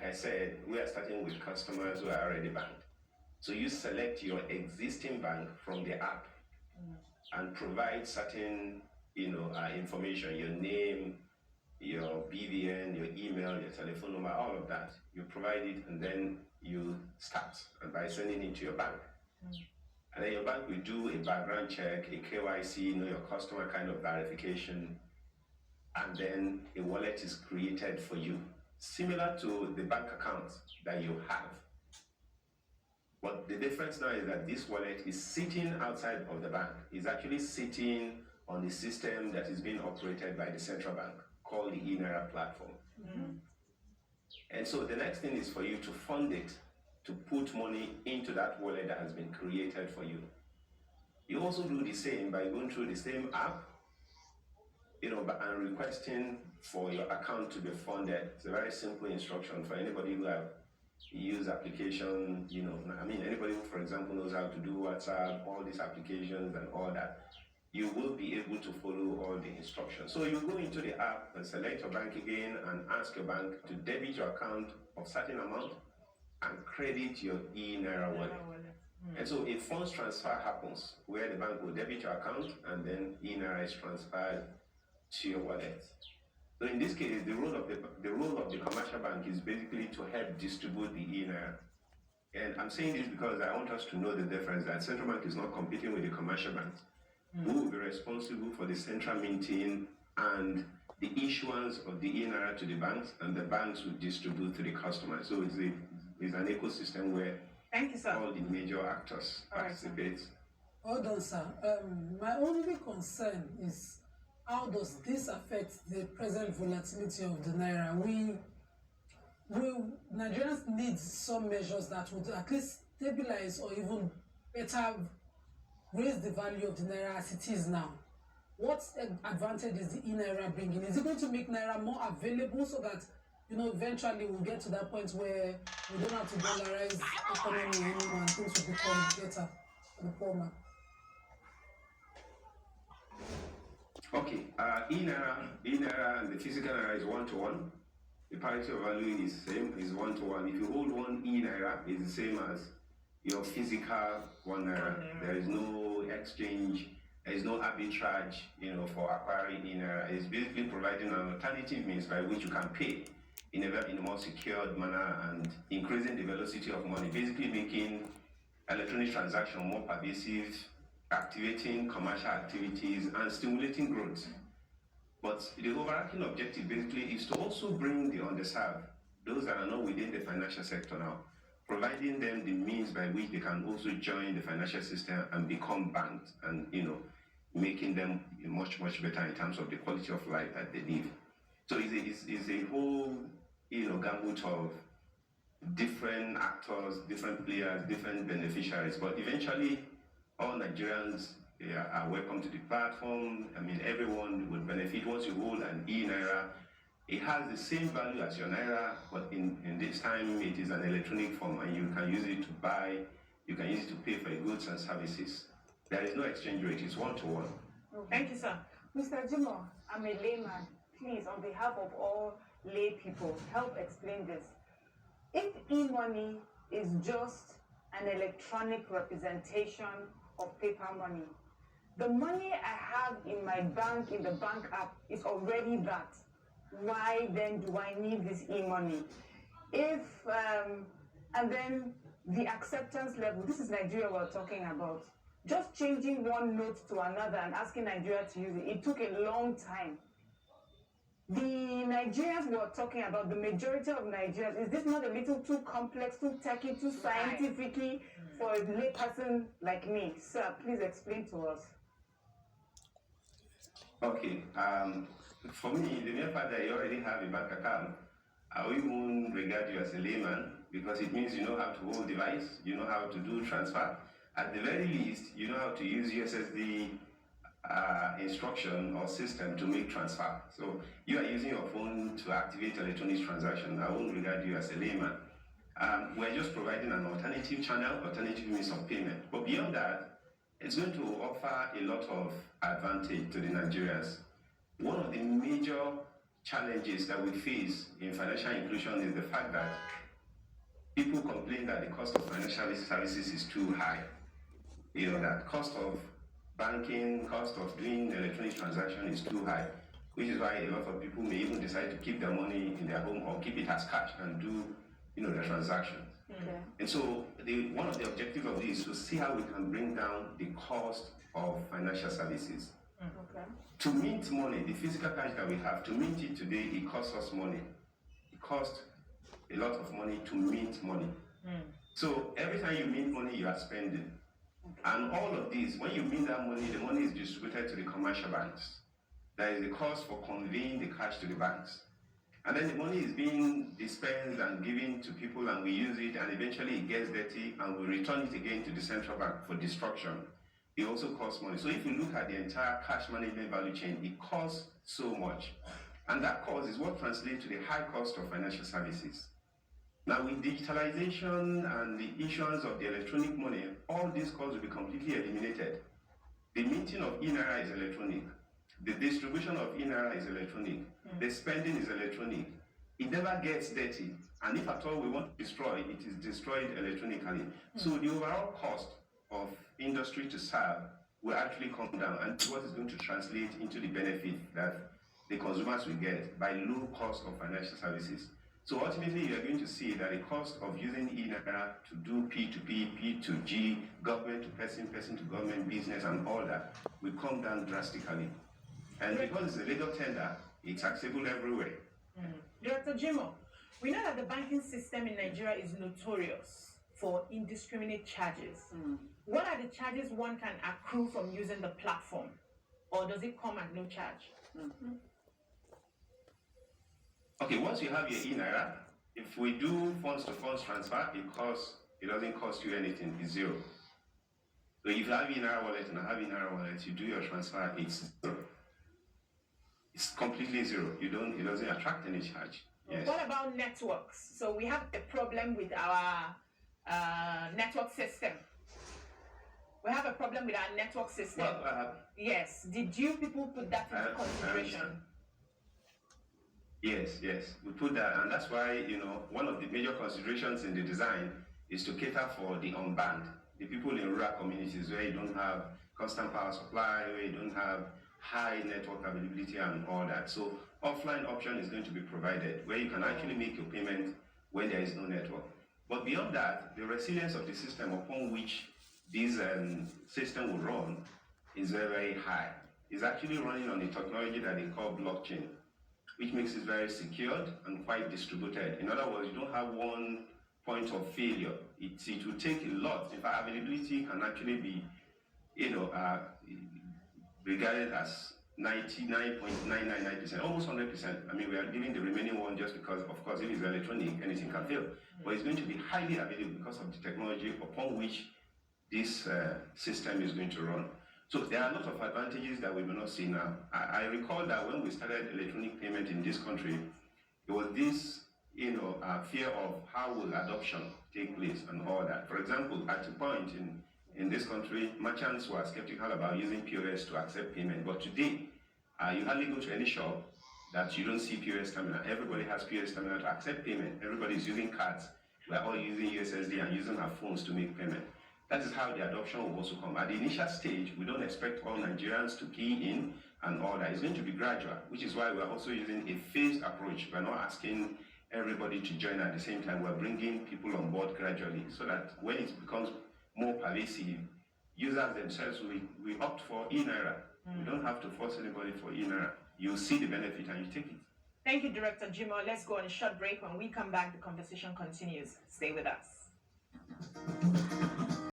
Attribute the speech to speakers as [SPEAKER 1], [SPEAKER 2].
[SPEAKER 1] I said, we are starting with customers who are already banked. So you select your existing bank from the app and provide certain, information, your name, your BVN, your email, your telephone number, all of that. You provide it and then you start by sending it to your bank. And then your bank will do a background check, a KYC, your customer kind of verification, and then a wallet is created for you, similar to the bank account that you have. But the difference now is that this wallet is sitting outside of the bank. It's actually sitting on the system that is being operated by the central bank, called the E-Naira platform. And so the next thing is for you to fund it, to put money into that wallet that has been created for you. You also do the same by going through the same app, and requesting for your account to be funded. It's a very simple instruction for anybody who have used application, anybody who, for example, knows how to do WhatsApp, all these applications and all that. You will be able to follow all the instructions. So you go into the app and select your bank again and ask your bank to debit your account of certain amount and credit your E-Naira wallet. And so a funds transfer happens where the bank will debit your account and then E-Naira is transferred to your wallet. So in this case, the role of the commercial bank is basically to help distribute the E-Naira. And I'm saying this because I want us to know the difference, that central bank is not competing with the commercial banks. Who will be responsible for the central minting and the issuance of the E-Naira to the banks, and the banks will distribute to the customers. So it's an ecosystem where
[SPEAKER 2] Thank you, sir.
[SPEAKER 1] All the major actors participate.
[SPEAKER 3] Hold on, sir. My only concern is, how does this affect the present volatility of the Naira? Nigerians need some measures that would at least stabilize or even better raise the value of the Naira as it is now. What advantage is the E-Naira bringing? Is it going to make Naira more available so that, eventually we'll get to that point where we don't have to dollarize economy anymore and things will become better for the poor man?
[SPEAKER 1] Okay, E-Naira and the physical Naira is 1-to-1. The parity of value is same, is 1-to-1. If you hold one E-Naira, it's the same as your physical 1 Naira. There is no exchange, there is no arbitrage, for acquiring E-Naira. It's basically providing an alternative means by which you can pay in a more secured manner and increasing the velocity of money, basically making electronic transaction more pervasive, activating commercial activities and stimulating growth. But the overarching objective basically is to also bring the underserved, those that are not within the financial sector now, providing them the means by which they can also join the financial system and become banked, and making them much better in terms of the quality of life that they live. So it's a whole gamut of different actors, different players, different beneficiaries, but eventually all Nigerians are welcome to the platform. Everyone would benefit. Once you hold an E-Naira, it has the same value as your Naira, but in this time it is an electronic form, and you can use it to buy, you can use it to pay for goods and services. There is no exchange rate, it's 1-to-1.
[SPEAKER 2] Thank you, sir.
[SPEAKER 4] Mr. Jimo, I'm a layman. Please, on behalf of all lay people, help explain this. If e-money is just an electronic representation of paper money, the money I have in my bank, in the bank app, is already that. Why then do I need this e-money? And then the acceptance level, this is Nigeria we're talking about. Just changing one note to another and asking Nigeria to use it, it took a long time. The Nigerians we're talking about, the majority of Nigerians, is this not a little too complex, too techy, too scientifically for a layperson like me? Sir, please explain to us.
[SPEAKER 1] Okay, for me, the mere fact that you already have a bank account, I won't regard you as a layman, because it means you know how to hold device, you know how to do transfer. At the very least, you know how to use USSD instruction or system to make transfer. So you are using your phone to activate electronic transaction. I won't regard you as a layman. We're just providing an alternative channel, alternative means of payment. But beyond that, it's going to offer a lot of advantage to the Nigerians. One of the major challenges that we face in financial inclusion is the fact that people complain that the cost of financial services is too high. You know, that cost of banking, cost of doing electronic transaction is too high, which is why a lot of people may even decide to keep their money in their home or keep it as cash and do, the transactions.
[SPEAKER 4] Okay.
[SPEAKER 1] And so one of the objectives of this is to see how we can bring down the cost of financial services.
[SPEAKER 4] Okay.
[SPEAKER 1] To mint money, the physical cash that we have, to mint it today, it costs us money. It costs a lot of money to mint money. So every time you mint money, you are spending. And all of this, when you mint that money, the money is distributed to the commercial banks. There is a cost for conveying the cash to the banks. And then the money is being dispensed and given to people, and we use it, and eventually it gets dirty, and we return it again to the central bank for destruction. It also costs money. So if you look at the entire cash management value chain, it costs so much. And that cost is what translates to the high cost of financial services. Now, with digitalization and the issuance of the electronic money, all these costs will be completely eliminated. The minting of E-Naira is electronic. The distribution of E-Naira is electronic. The spending is electronic. It never gets dirty. And if at all we want to destroy, it is destroyed electronically. So the overall cost of industry to serve will actually come down, and what is going to translate into the benefit that the consumers will get by low cost of financial services. So ultimately, you're going to see that the cost of using E-Naira to do P2P, P2G, government to person, person to government, business, and all that will come down drastically. And because it's a legal tender, it's accessible everywhere.
[SPEAKER 2] Director Jimo, we know that the banking system in Nigeria is notorious for indiscriminate charges. What are the charges one can accrue from using the platform? Or does it come at no charge?
[SPEAKER 1] Okay, once you have your E-Naira, if we do funds-to-funds transfer, it doesn't cost you anything, it's zero. So if you have E-Naira wallet and I have E-Naira wallet, you do your transfer, it's zero. It's completely zero. It doesn't attract any charge. Yes.
[SPEAKER 2] What about networks? So we have a problem with our network system. We have a problem with our network system.
[SPEAKER 1] Well,
[SPEAKER 2] yes. Did you people put that into consideration?
[SPEAKER 1] Yes, we put that, and that's why, one of the major considerations in the design is to cater for the unbanked, the people in rural communities where you don't have constant power supply, where you don't have high network availability and all that. So offline option is going to be provided where you can actually make your payment when there is no network. But beyond that, the resilience of the system upon which this system will run is very, very high. It's actually running on the technology that they call blockchain, which makes it very secured and quite distributed. In other words, you don't have one point of failure. It will take a lot. In fact, availability can actually be, regarded as 99.999%, almost 100%. I mean, we are giving the remaining one just because, of course, if it's electronic, anything can fail. But it's going to be highly available because of the technology upon which this system is going to run. So there are a lot of advantages that we may not see now. I recall that when we started electronic payment in this country, there was this, fear of how will adoption take place and all that. For example, at a point in this country, merchants were skeptical about using POS to accept payment. But today, you hardly go to any shop that you don't see POS terminal. Everybody has POS terminal to accept payment. Everybody is using cards. We're all using USSD and using our phones to make payment. That is how the adoption will also come. At the initial stage, we don't expect all Nigerians to key in and all that. It's going to be gradual, which is why we're also using a phased approach. We're not asking everybody to join at the same time. We're bringing people on board gradually so that when it becomes more pervasive, users themselves will opt for E-Naira. We don't have to force anybody for E-Naira. You see the benefit and you take it.
[SPEAKER 2] Thank you, Director Jimo. Let's go on a short break. When we come back, the conversation continues. Stay with us.